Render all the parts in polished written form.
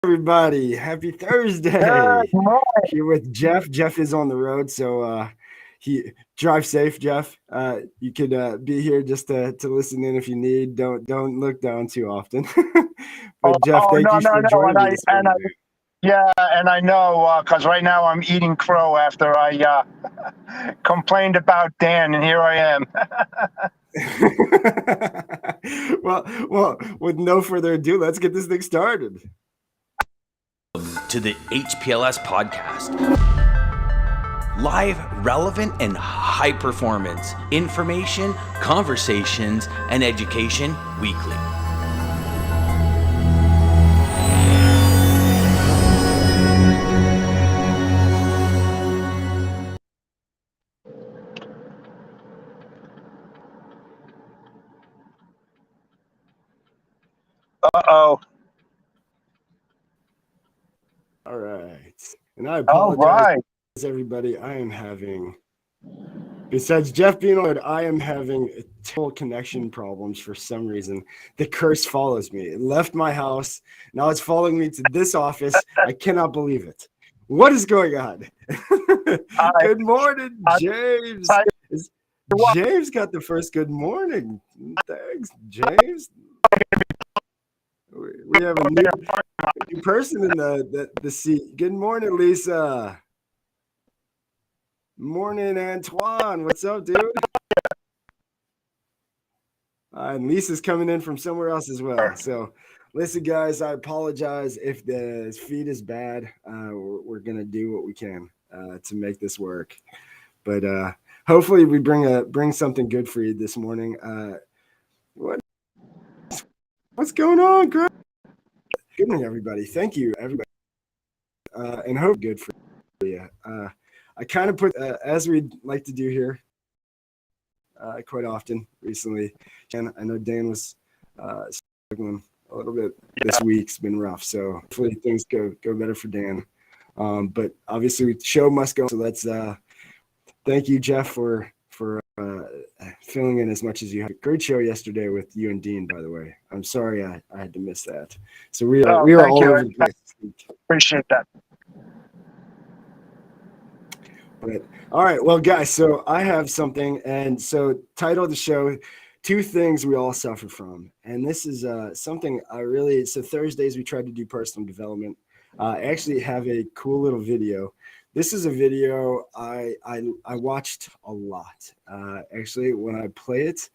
Everybody, happy Thursday. Good morning. Here with Jeff. Jeff is on the road, so he drive safe, Jeff. You could be here just to listen in if you need. Don't look down too often. But Jeff, thank you for joining me this morning. And I know because right now I'm eating crow after I complained about Dan, and here I am. well, with no further ado, let's get this thing started. To the HPLS podcast. Live, relevant, and high performance information, conversations, and education weekly. Uh-oh. All right. And I apologize, everybody. I am having, besides Jeff being on it, I am having total connection problems for some reason. The curse follows me. It left my house. Now it's following me to this office. I cannot believe it. What is going on? Good morning, James. James got the first good morning. Thanks, James. We have a new person in the seat. Good morning, Lisa. Morning, Antoine. What's up, dude? And Lisa's coming in from somewhere else as well. So, listen, guys, I apologize if the feed is bad. We're going to do what we can to make this work. But hopefully we bring something good for you this morning. What's going on, Greg? Good morning, everybody. Thank you, everybody. And hope good for you. I kind of put, as we'd like to do here quite often recently, and I know Dan was struggling a little bit this week. It's been rough, so hopefully things go better for Dan. But obviously, the show must go. So let's thank you, Jeff, for filling in as much as you had. Great show yesterday with you and Dean, by the way. I'm sorry I had to miss that. So we are all over the place. Appreciate that. But all right, well, guys, so I have something, and so title of the show, 2 things we all suffer from. And this is something so Thursdays we try to do personal development. I actually have a cool little video. This is a video I watched a lot. Actually, when I play it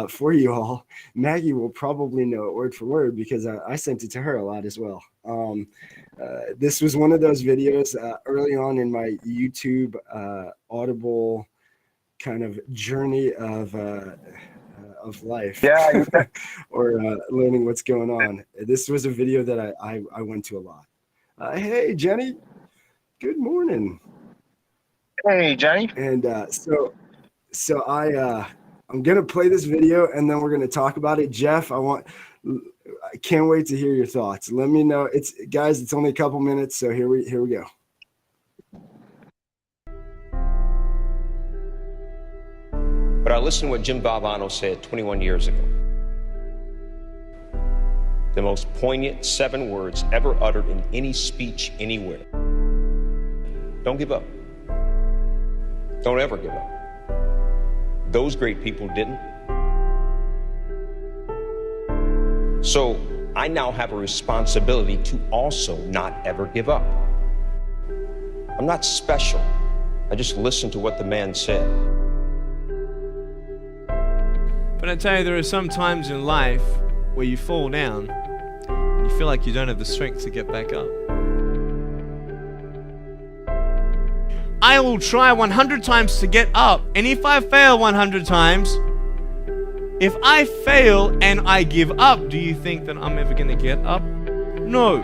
for you all, Maggie will probably know it word for word because I sent it to her a lot as well. This was one of those videos early on in my YouTube Audible kind of journey of life, or learning what's going on. This was a video that I went to a lot. Hey, Jenny. Good morning. Hey, Jenny. And so I'm gonna play this video and then we're gonna talk about it. Jeff, I can't wait to hear your thoughts. Let me know. It's only a couple minutes, so here we go. But I listened to what Jim Valvano said 21 years ago. The most poignant 7 words ever uttered in any speech anywhere. Don't give up. Don't ever give up. Those great people didn't. So I now have a responsibility to also not ever give up. I'm not special. I just listened to what the man said. But I tell you, there are some times in life where you fall down and you feel like you don't have the strength to get back up. I will try 100 times to get up, and if I fail 100 times, if I fail and I give up, do you think that I'm ever going to get up? No.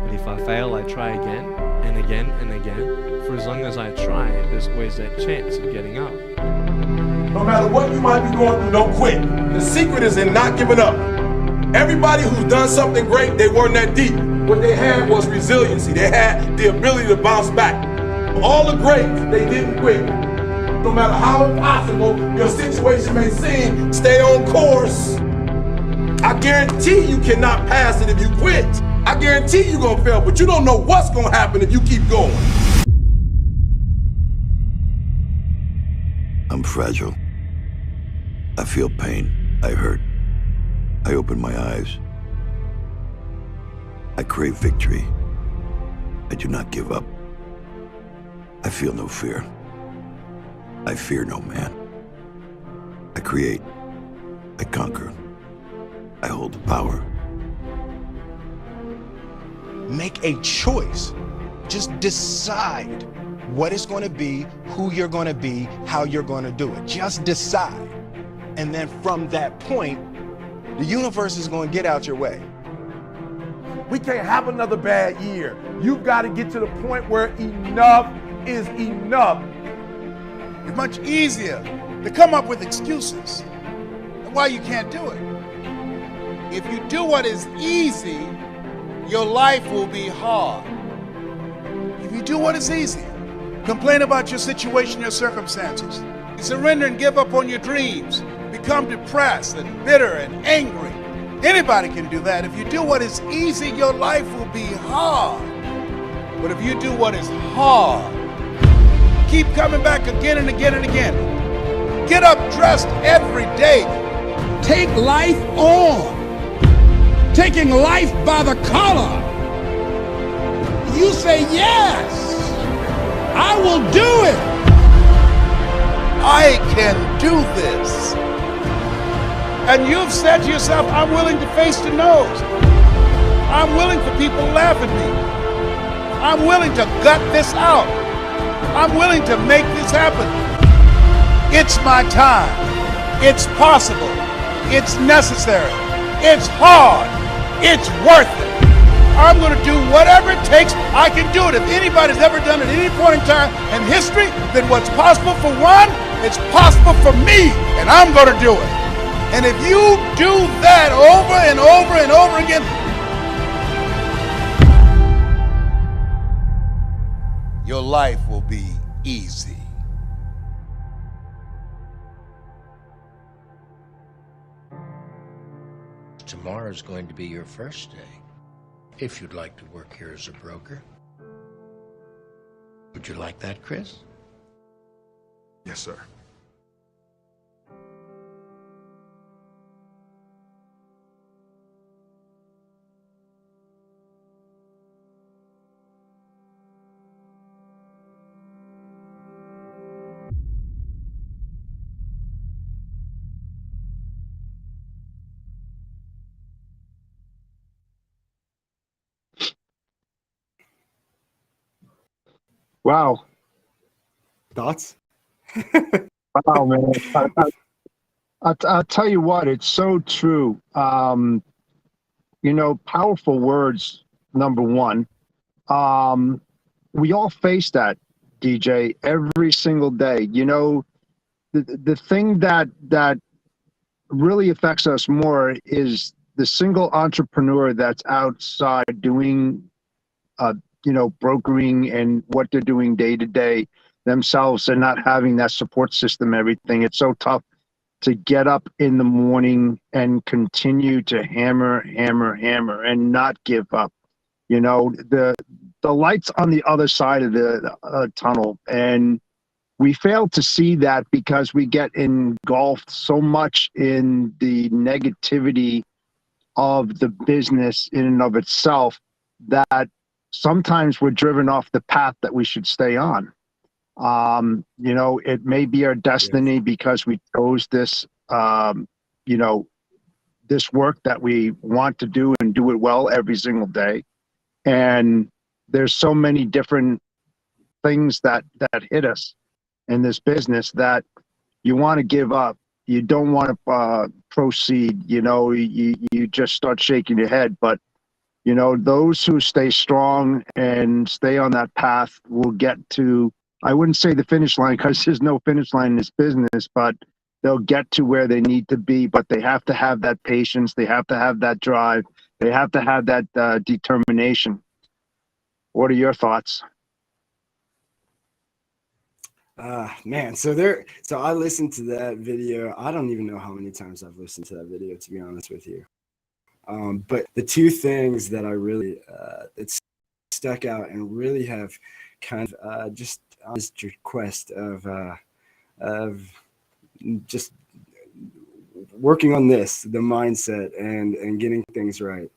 But if I fail, I try again and again and again. For as long as I try, there's always that chance of getting up. No matter what you might be going through, don't quit. The secret is in not giving up. Everybody who's done something great, they weren't that deep. What they had was resiliency. They had the ability to bounce back. All the greats, they didn't quit. No matter how impossible your situation may seem, stay on course. I guarantee you cannot pass it if you quit. I guarantee you're gonna fail, but you don't know what's gonna happen if you keep going. I'm fragile. I feel pain. I hurt. I open my eyes. I crave victory. I do not give up. I feel no fear. I fear no man. I create. I conquer. I hold the power. Make a choice. Just decide what it's going to be, who you're going to be, how you're going to do it. Just decide. And then from that point, the universe is going to get out your way. We can't have another bad year. You've got to get to the point where enough is enough. It's much easier to come up with excuses and why you can't do it. If you do what is easy, your life will be hard. If you do what is easy, complain about your situation, your circumstances, you surrender and give up on your dreams, become depressed and bitter and angry. Anybody can do that. If you do what is easy, your life will be hard. But if you do what is hard, keep coming back again and again and again. Get up dressed every day. Take life on. Taking life by the collar. You say, yes, I will do it. I can do this. And you've said to yourself, I'm willing to face the no's. I'm willing for people to laugh at me. I'm willing to gut this out. I'm willing to make this happen. It's my time. It's possible. It's necessary. It's hard. It's worth it. I'm going to do whatever it takes. I can do it. If anybody's ever done it at any point in time in history, then what's possible for one, it's possible for me, and I'm going to do it. And if you do that over and over and over again, your life will be easy. Tomorrow's going to be your first day. If you'd like to work here as a broker. Would you like that, Chris? Yes, sir. Wow. Thoughts? Wow, man. I'll tell you what, it's so true. You know, powerful words, number one. We all face that, DJ, every single day. You know, the thing that really affects us more is the single entrepreneur that's outside doing you know, brokering and what they're doing day to day themselves and not having that support system, everything. It's so tough to get up in the morning and continue to hammer and not give up. You know, the light's on the other side of the tunnel, and we fail to see that because we get engulfed so much in the negativity of the business in and of itself that sometimes we're driven off the path that we should stay on. You know, it may be our destiny because we chose this, you know, this work that we want to do and do it well every single day. And there's so many different things that hit us in this business that you want to give up. You don't want to proceed. You know, you just start shaking your head. But you know, those who stay strong and stay on that path will get to, I wouldn't say the finish line because there's no finish line in this business, but they'll get to where they need to be. But they have to have that patience. They have to have that drive. They have to have that determination. What are your thoughts? Man, so I listened to that video. I don't even know how many times I've listened to that video, to be honest with you. But the two things that I really that stuck out and really have kind of just on this quest of just working on this, the mindset and getting things right.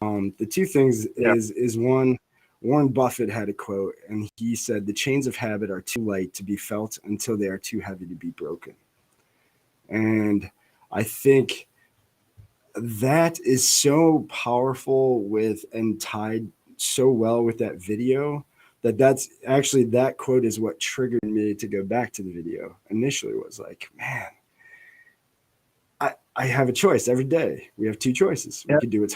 The two things is one, Warren Buffett had a quote, and he said, "The chains of habit are too light to be felt until they are too heavy to be broken." And I think that is so powerful with and tied so well with that video that's actually, that quote is what triggered me to go back to the video. Initially was like, man, I have a choice every day. We have two choices. We could do what's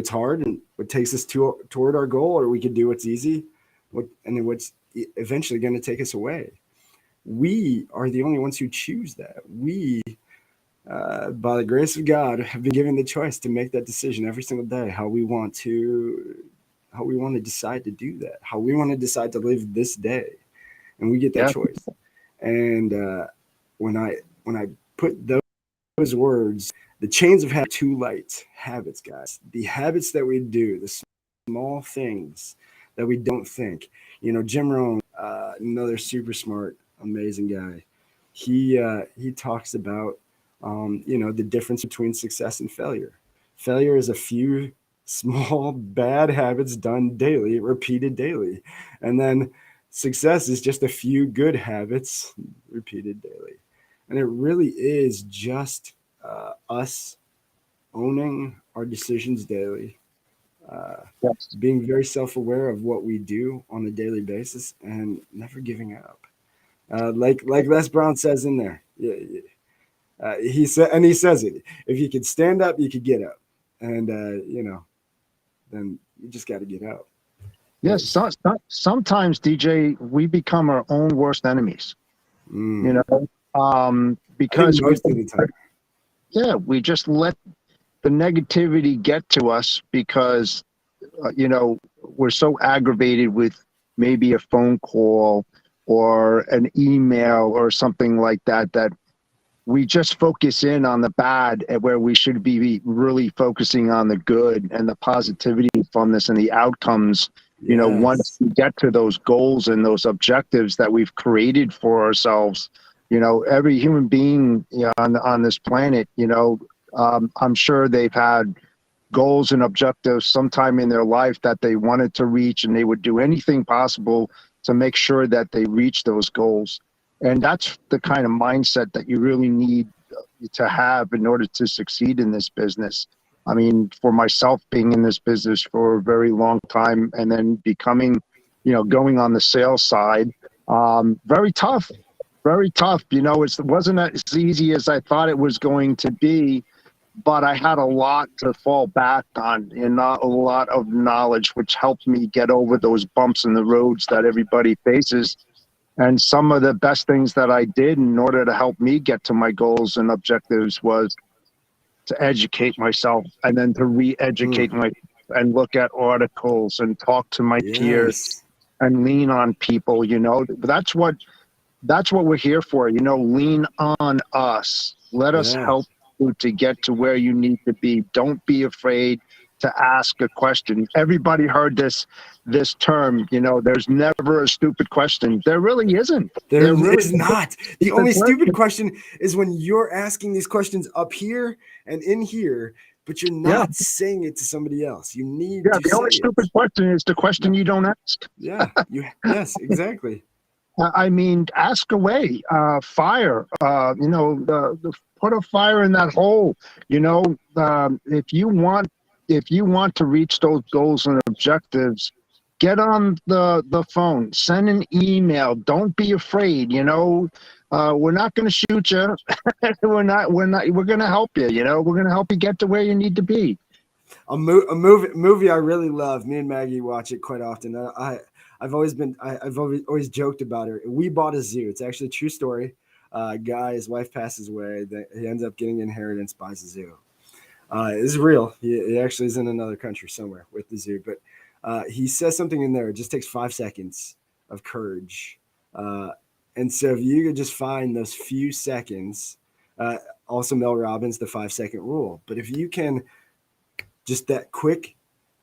hard and what takes us toward our goal, or we could do what's easy, what's eventually going to take us away. We are the only ones who choose that. We, by the grace of God, have been given the choice to make that decision every single day, how we want to decide to do that, how we want to decide to live this day, and we get that choice. And when I put those words, the chains of habit, too light habits, guys, the habits that we do, the small things that we don't think. Jim Rohn, another super smart, amazing guy, he talks about the difference between success and failure. Failure is a few small bad habits done daily, repeated daily, and then success is just a few good habits repeated daily. And it really is just us owning our decisions daily, being very self-aware of what we do on a daily basis, and never giving up. Like Les Brown says in there, he says it. If you could stand up, you could get up, and then you just got to get up. Yes, sometimes, DJ, we become our own worst enemies. Because most of the time, we just let the negativity get to us because we're so aggravated with maybe a phone call or an email or something like that we just focus in on the bad, where we should be really focusing on the good and the positivity from this and the outcomes. Once we get to those goals and those objectives that we've created for ourselves, every human being on this planet, I'm sure they've had goals and objectives sometime in their life that they wanted to reach, and they would do anything possible to make sure that they reach those goals. And that's the kind of mindset that you really need to have in order to succeed in this business. I mean, for myself, being in this business for a very long time and then becoming, going on the sales side, very tough, very tough. It wasn't as easy as I thought it was going to be, but I had a lot to fall back on and not a lot of knowledge, which helped me get over those bumps in the roads that everybody faces. And some of the best things that I did in order to help me get to my goals and objectives was to educate myself, and then to re-educate myself and look at articles and talk to my peers and lean on people. That's what we're here for. Lean on us. Let us help you to get to where you need to be. Don't be afraid to ask a question. Everybody heard this term, there's never a stupid question. There really isn't. There really is not. The only stupid question is when you're asking these questions up here and in here, but you're not saying it to somebody else. You need to the only stupid question is the question you don't ask. Yes, exactly. I mean, ask away, fire, put a fire in that hole. If you want to reach those goals and objectives, get on the phone, send an email. Don't be afraid. We're not going to shoot you. We're going to help you. We're going to help you get to where you need to be. A movie I really love. Me and Maggie watch it quite often. I've always joked about it. We Bought a Zoo. It's actually a true story. Guy, his wife passes away. He ends up getting inheritance, buys a zoo. It's real. He actually is in another country somewhere with the zoo. But he says something in there. It just takes 5 seconds of courage. And so if you could just find those few seconds, also Mel Robbins, the 5-second rule. But if you can just that quick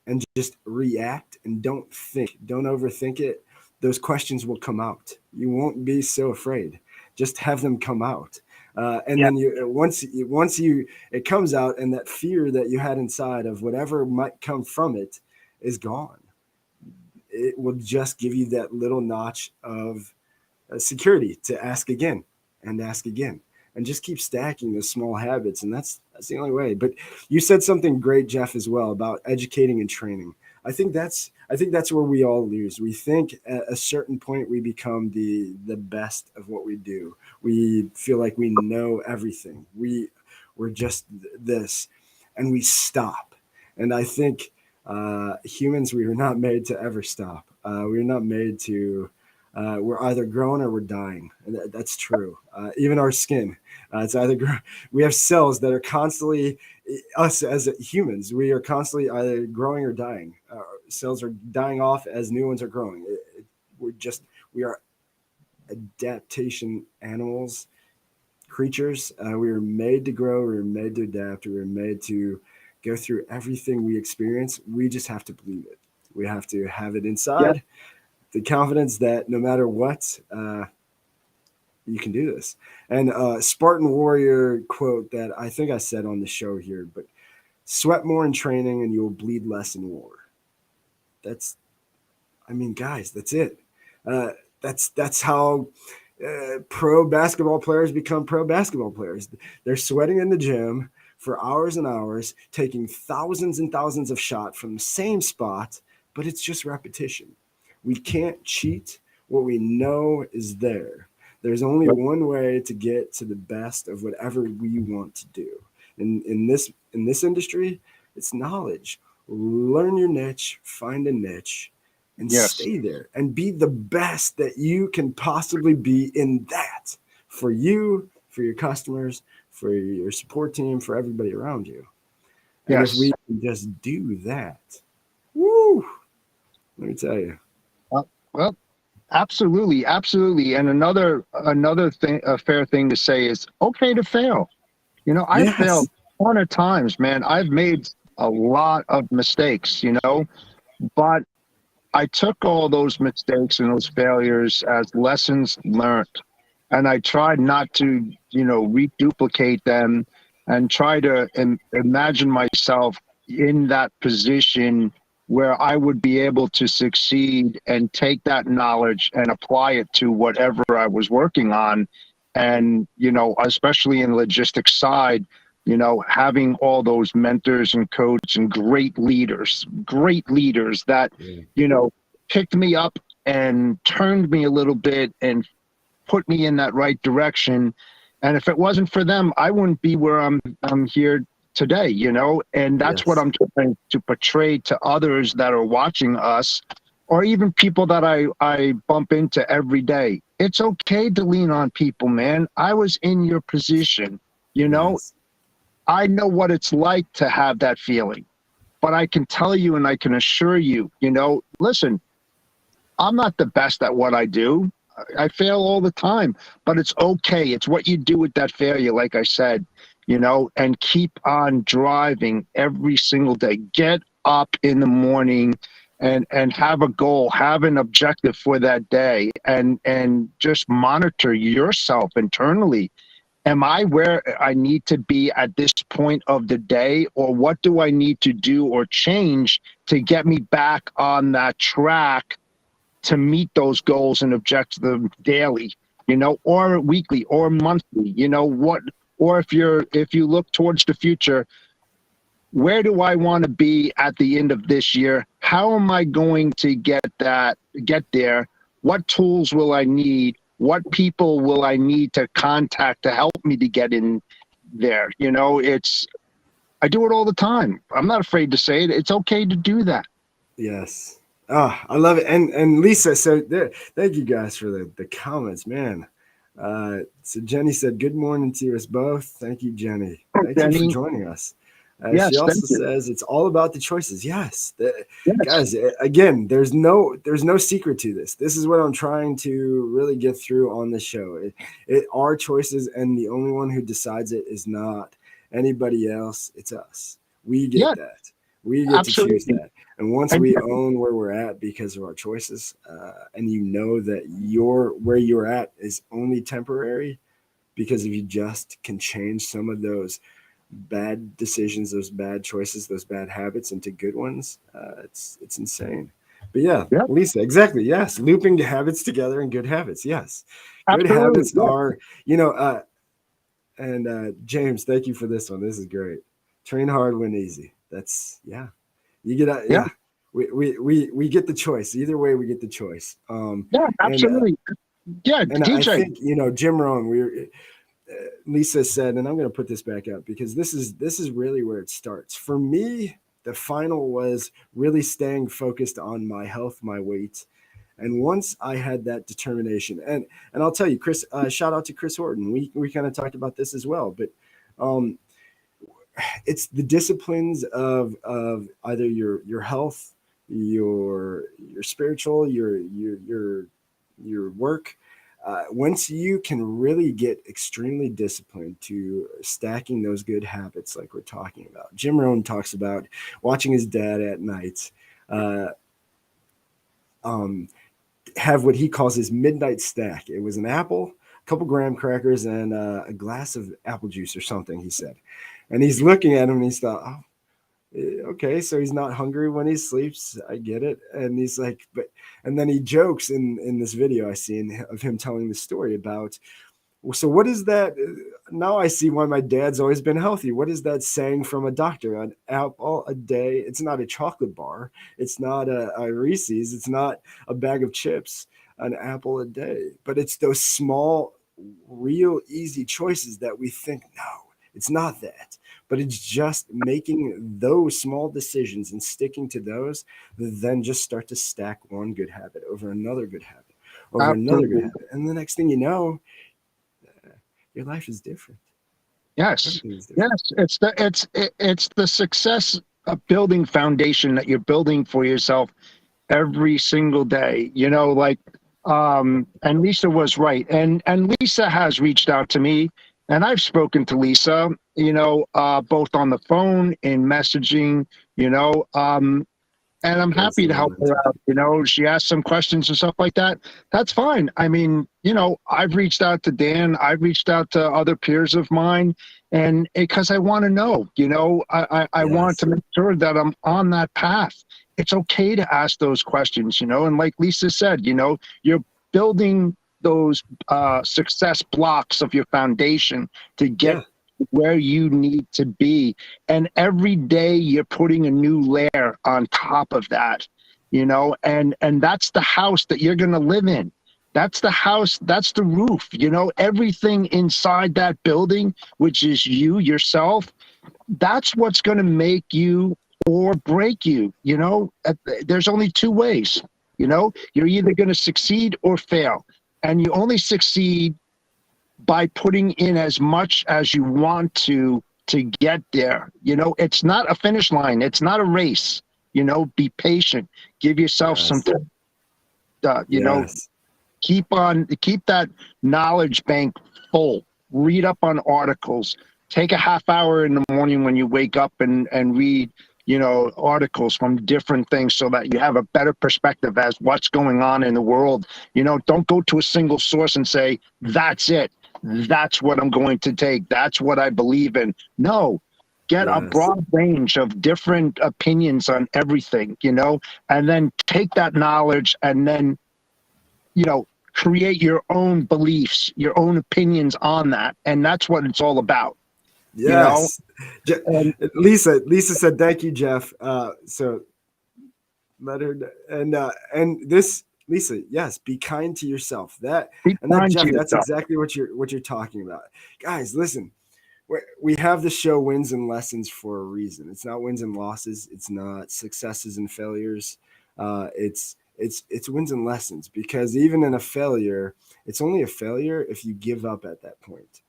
and just react and don't think, don't overthink it. Those questions will come out. You won't be so afraid. Just have them come out. And then once it comes out, and that fear that you had inside of whatever might come from it is gone. It will just give you that little notch of security to ask again and ask again, and just keep stacking those small habits. And that's the only way. But you said something great, Jeff, as well, about educating and training. I think that's where we all lose. We think at a certain point we become the best of what we do. We feel like we know everything. We're just this, and we stop. And I think humans, we were not made to ever stop. We were not made to. We're either growing or we're dying. And that's true. Even our skin, it's either we have cells that are constantly, us as humans, we are constantly either growing or dying. Cells are dying off as new ones are growing. We are adaptation animals, creatures. We were made to grow. We were made to adapt. We were made to go through everything we experience. We just have to believe it. We have to have it inside. The confidence that no matter what, you can do this. And Spartan Warrior quote that I think I said on the show here, but sweat more in training and you will bleed less in war. Guys, that's it. That's how pro basketball players become pro basketball players. They're sweating in the gym for hours and hours, taking thousands and thousands of shots from the same spot, but it's just repetition. We can't cheat what we know is there. There's only one way to get to the best of whatever we want to do. In this industry, it's knowledge. Learn your niche, find a niche, and stay there and be the best that you can possibly be in that, for you, for your customers, for your support team, for everybody around you. And if we can just do that, woo, let me tell you. Well, absolutely. And another thing, a fair thing to say is okay to fail. I've failed a ton of times, man. I've made a lot of mistakes, but I took all those mistakes and those failures as lessons learned. And I tried not to, reduplicate them, and try to imagine myself in that position where I would be able to succeed and take that knowledge and apply it to whatever I was working on. And, especially in the logistics side, having all those mentors and coaches and great leaders that, picked me up and turned me a little bit and put me in that right direction. And if it wasn't for them, I wouldn't be where I'm here today, and that's what I'm trying to portray to others that are watching us, or even people that I bump into every day. It's okay to lean on people, man. I was in your position, I know what it's like to have that feeling, but I can tell you and I can assure you, listen, I'm not the best at what I do. I fail all the time, but it's okay. It's what you do with that failure, like I said, and keep on driving every single day. Get up in the morning and have a goal, have an objective for that day, and just monitor yourself internally. Am I where I need to be at this point of the day, or what do I need to do or change to get me back on that track to meet those goals and objectives daily, or weekly or monthly, or if you look towards the future, where do I want to be at the end of this year? How am I going to get there? What tools will I need? What people will I need to contact to help me to get in there? I do it all the time. I'm not afraid to say it. It's okay to do that. Yes. Oh, I love it. And Lisa, so thank you guys for the comments, man. So Jenny said, good morning to us both. Thank you, Jenny. Thank you for joining us. She also says it's all about the choices. Yes. Guys, again, there's no secret to this. This is what I'm trying to really get through on the show. It our choices, and the only one who decides it is not anybody else. It's us. We get that. We get to choose Absolutely. that. And once And we own where we're at because of our choices, and you know that where you're at is only temporary, because if you just can change some of those bad decisions, those bad choices, those bad habits into good ones, it's insane. But yeah, yeah, Lisa, exactly. Yes, looping habits together and good habits. Yes, good absolutely. habits Yeah, are, and James, thank you for this one. This is great. Train hard, win easy. That's yeah. You get yeah, yeah. We get the choice. Either way, we get the choice. yeah, And absolutely. Yeah, I DJ. think Jim Rohn. Lisa said, and I'm going to put this back up because this is really where it starts for me. The final was really staying focused on my health, my weight, and once I had that determination, and I'll tell you, Chris, shout out to Chris Horton. We kind of talked about this as well, but um, it's the disciplines of either your health, your spiritual, your work. Once you can really get extremely disciplined to stacking those good habits, like we're talking about, Jim Rohn talks about watching his dad at night. Uh, um, have what he calls his midnight stack. It was an apple, a couple graham crackers, and a glass of apple juice or something, he said. And he's looking at him and he's thought, oh, okay, so he's not hungry when he sleeps. I get it. And he's like, and then he jokes in this video I seen of him telling the story about, well, so what is that? Now I see why my dad's always been healthy. What is that saying from a doctor? An apple a day. It's not a chocolate bar. It's not a Reese's. It's not a bag of chips. An apple a day. But it's those small, real easy choices that we think, no, it's not that. But it's just making those small decisions and sticking to those that then just start to stack one good habit over another good habit over another good Absolutely. habit. And the next thing you know, your life is different. Yes. Everything is different. Yes. It's the success of building foundation that you're building for yourself every single day. And Lisa was right. And Lisa has reached out to me, and I've spoken to Lisa, both on the phone, in messaging, and I'm Praise happy the to help Lord. her out. She asked some questions and stuff like that. That's fine. I mean, I've reached out to Dan. I've reached out to other peers of mine, and because I want to know, I want to Yes. make sure that I'm on that path. It's okay to ask those questions, and like Lisa said, you're building those success blocks of your foundation to get Yeah. where you need to be, and every day you're putting a new layer on top of that, and that's the house that you're going to live in. That's the house, that's the roof, everything inside that building, which is you yourself. That's what's going to make you or break you. There's only two ways. You're either going to succeed or fail, and you only succeed by putting in as much as you want to get there. It's not a finish line. It's not a race. Be patient. Give yourself some Yes. time. Yes. Keep that knowledge bank full. Read up on articles. Take a half hour in the morning when you wake up and read, articles from different things so that you have a better perspective as what's going on in the world. Don't go to a single source and say, that's it. That's what I'm going to take. That's what I believe in. No, get a Yes. broad range of different opinions on everything, and then take that knowledge and then, create your own beliefs, your own opinions on that. And that's what it's all about. Yes. And Lisa said, thank you, Jeff. So let her, and this, Lisa, yes, be kind to yourself. That, be and that, kind to Jeff, that's yourself. exactly what you're talking about. Guys, listen, we have the show Wins and Lessons for a reason. It's not wins and losses. It's not successes and failures. It's wins and lessons, because even in a failure, it's only a failure if you give up at that point.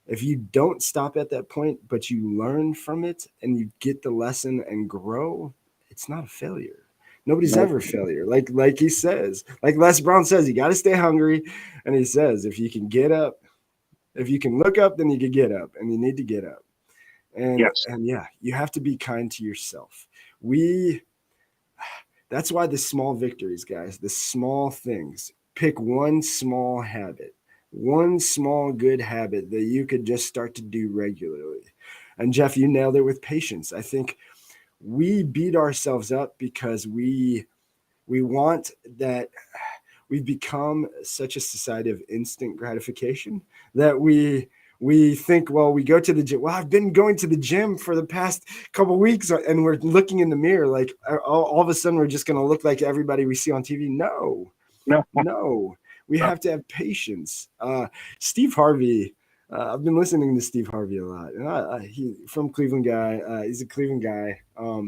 If you don't stop at that point, but you learn from it and you get the lesson and grow, it's not a failure. Nobody's ever a failure. Like he says, like Les Brown says, you got to stay hungry. And he says, if you can get up, if you can look up, then you can get up, and you need to get up. And Yes. yeah, you have to be kind to yourself. that's why the small victories, guys, the small things, pick one small habit, one small good habit that you could just start to do regularly. And Jeff, you nailed it with patience. I think we beat ourselves up because we want that. We've become such a society of instant gratification that we think, well, we go to the gym. Well, I've been going to the gym for the past couple of weeks, and we're looking in the mirror like all of a sudden we're just going to look like everybody we see on TV. No, we have to have patience. Steve Harvey. I've been listening to Steve Harvey a lot. He from Cleveland guy. He's a Cleveland guy.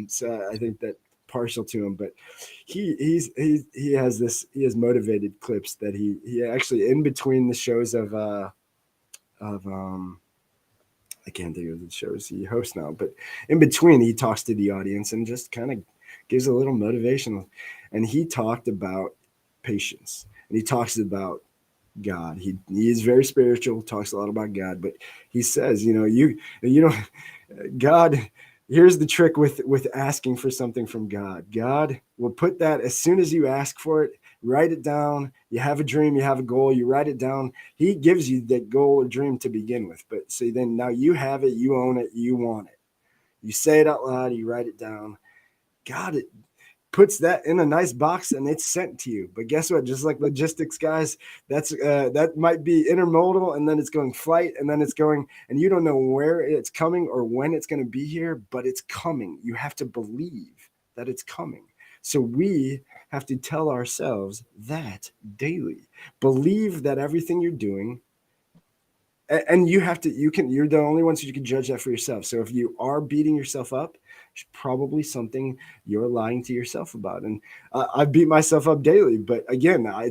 So I think that partial to him, but he has motivated clips that he actually in between the shows of I can't think of the shows he hosts now, but in between he talks to the audience and just kind of gives a little motivation. And he talked about patience, and he talks about God. He is very spiritual, talks a lot about God, but he says, you know, God, here's the trick with asking for something from God. God will put that as soon as you ask for it, write it down. You have a dream, you have a goal, you write it down. He gives you that goal or dream to begin with. But so then now you have it, you own it, you want it. You say it out loud, you write it down. God, it puts that in a nice box and it's sent to you. But guess what? Just like logistics, guys, that might be intermodal, and then it's going flight, and then it's going, and you don't know where it's coming or when it's going to be here, but it's coming. You have to believe that it's coming. So we have to tell ourselves that daily. Believe that everything you're doing, and you're the only ones who can judge that for yourself. So if you are beating yourself up, it's probably something you're lying to yourself about. And I beat myself up daily, but again, I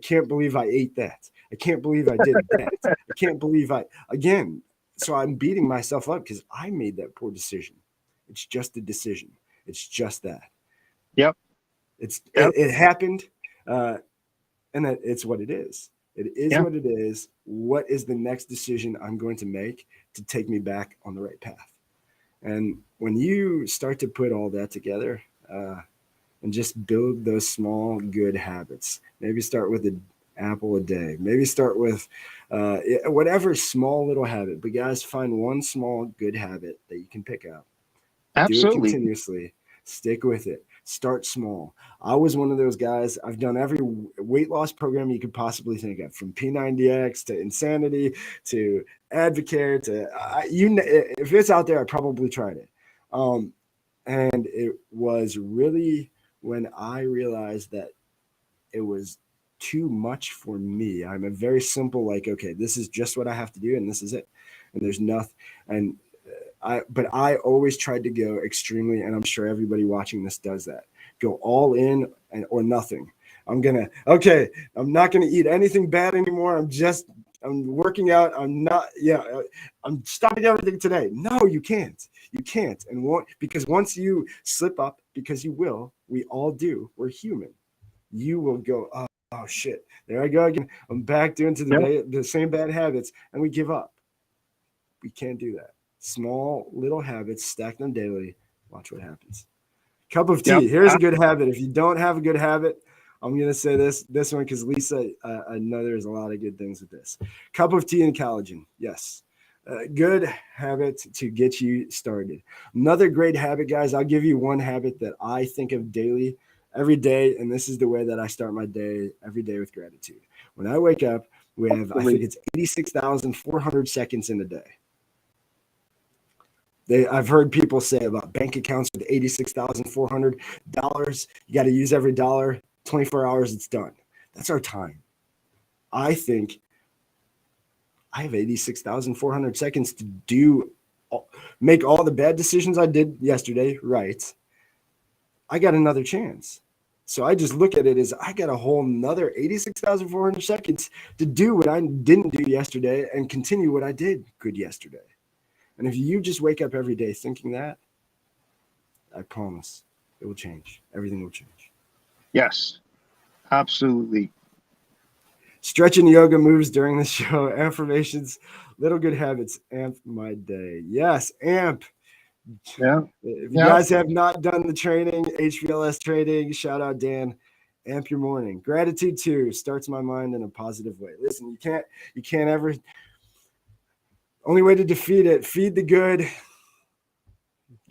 can't believe I ate that. I can't believe I did that. I can't believe again. So I'm beating myself up because I made that poor decision. It's just a decision. It's just that. Yep. It happened, and it's what it is. It is what it is. What is the next decision I'm going to make to take me back on the right path? And when you start to put all that together and just build those small good habits, maybe start with an apple a day, maybe start with whatever small little habit, but guys, find one small good habit that you can pick up. Absolutely. Do it continuously. Stick with it. Start small. I was one of those guys. I've done every weight loss program you could possibly think of, from P90X to Insanity to Advocare to if it's out there, I probably tried it. And it was really when I realized that it was too much for me. I'm a very simple, okay, this is just what I have to do, and this is it. And there's nothing. And but I always tried to go extremely, and I'm sure everybody watching this does that. Go all in or nothing. I'm not gonna eat anything bad anymore. I'm working out. I'm stopping everything today. No, you can't. You can't. And because once you slip up, because you will, we all do. We're human. You will go, oh shit, there I go again. I'm back doing the same bad habits, and we give up. We can't do that. Small little habits, stack them daily. Watch what happens. Cup of tea. Yep. Here's a good habit. If you don't have a good habit, I'm going to say this one because Lisa, I know there's a lot of good things with this. Cup of tea and collagen. Yes. Good habit to get you started. Another great habit, guys. I'll give you one habit that I think of daily, every day. And this is the way that I start my day every day, with gratitude. When I wake up, we have, I think it's 86,400 seconds in a day. I've heard people say about bank accounts with $86,400. You got to use every dollar. 24 hours, it's done. That's our time. I think I have 86,400 seconds to make all the bad decisions I did yesterday right. I got another chance. So I just look at it as I got a whole nother 86,400 seconds to do what I didn't do yesterday and continue what I did good yesterday. And if you just wake up every day thinking that, I promise it will change. Everything will change. Yes, absolutely. Stretching yoga moves during the show. Affirmations, little good habits. Amp my day. Yes, amp Yeah. If you guys have not done the training, HPLS training, shout out Dan. Amp your morning. Gratitude too starts my mind in a positive way. Listen, you can't ever. Only way to defeat it: feed the good.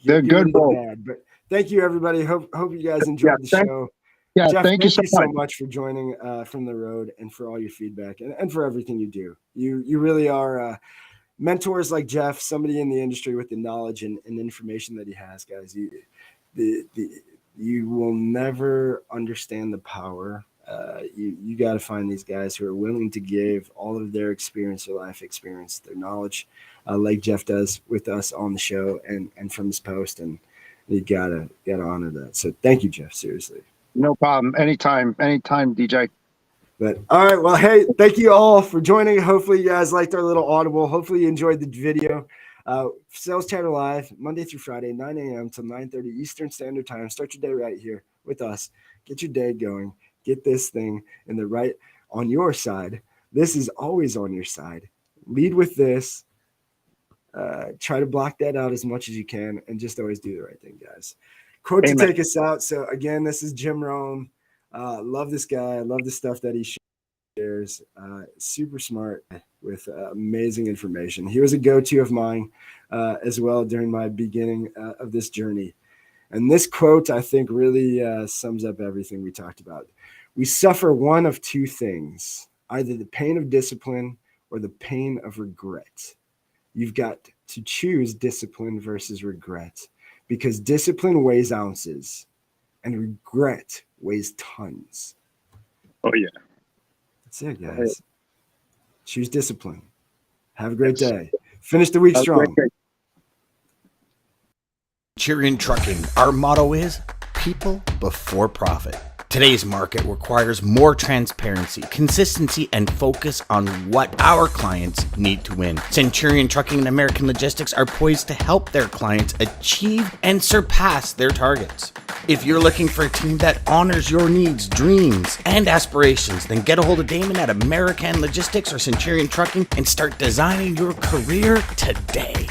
They're Get good, rid of the bro. bad. But thank you, everybody. Hope you guys enjoyed the show. Yeah, Jeff, thank you so much for joining from the road and for all your feedback and for everything you do. You really are mentors like Jeff, somebody in the industry with the knowledge and information that he has, guys. You will never understand the power. You got to find these guys who are willing to give all of their experience, their life experience, their knowledge, like Jeff does with us on the show and from his post. And you gotta honor that. So thank you, Jeff. Seriously. No problem. Anytime, DJ. But all right, well, hey, thank you all for joining. Hopefully you guys liked our little audible. Hopefully you enjoyed the video. Sales Chatter Live, Monday through Friday, 9 a.m. to 9:30 Eastern Standard Time. Start your day right here with us. Get your day going. Get this thing in the right on your side. This is always on your side. Lead with this. Try to block that out as much as you can and just always do the right thing, guys. Quote Amen. To take us out. So again, this is Jim Rohn. Love this guy. I love the stuff that he shares. Super smart with amazing information. He was a go-to of mine as well during my beginning of this journey. And this quote, I think, really sums up everything we talked about. We suffer one of two things, either the pain of discipline or the pain of regret. You've got to choose discipline versus regret, because discipline weighs ounces and regret weighs tons. Oh, yeah. That's it, guys. Choose discipline. Have a great day. Finish the week strong. Centurion Trucking, our motto is people before profit. Today's market requires more transparency, consistency, and focus on what our clients need to win. Centurion Trucking and American Logistics are poised to help their clients achieve and surpass their targets. If you're looking for a team that honors your needs, dreams, and aspirations, then get a hold of Daman at American Logistics or Centurion Trucking and start designing your career today.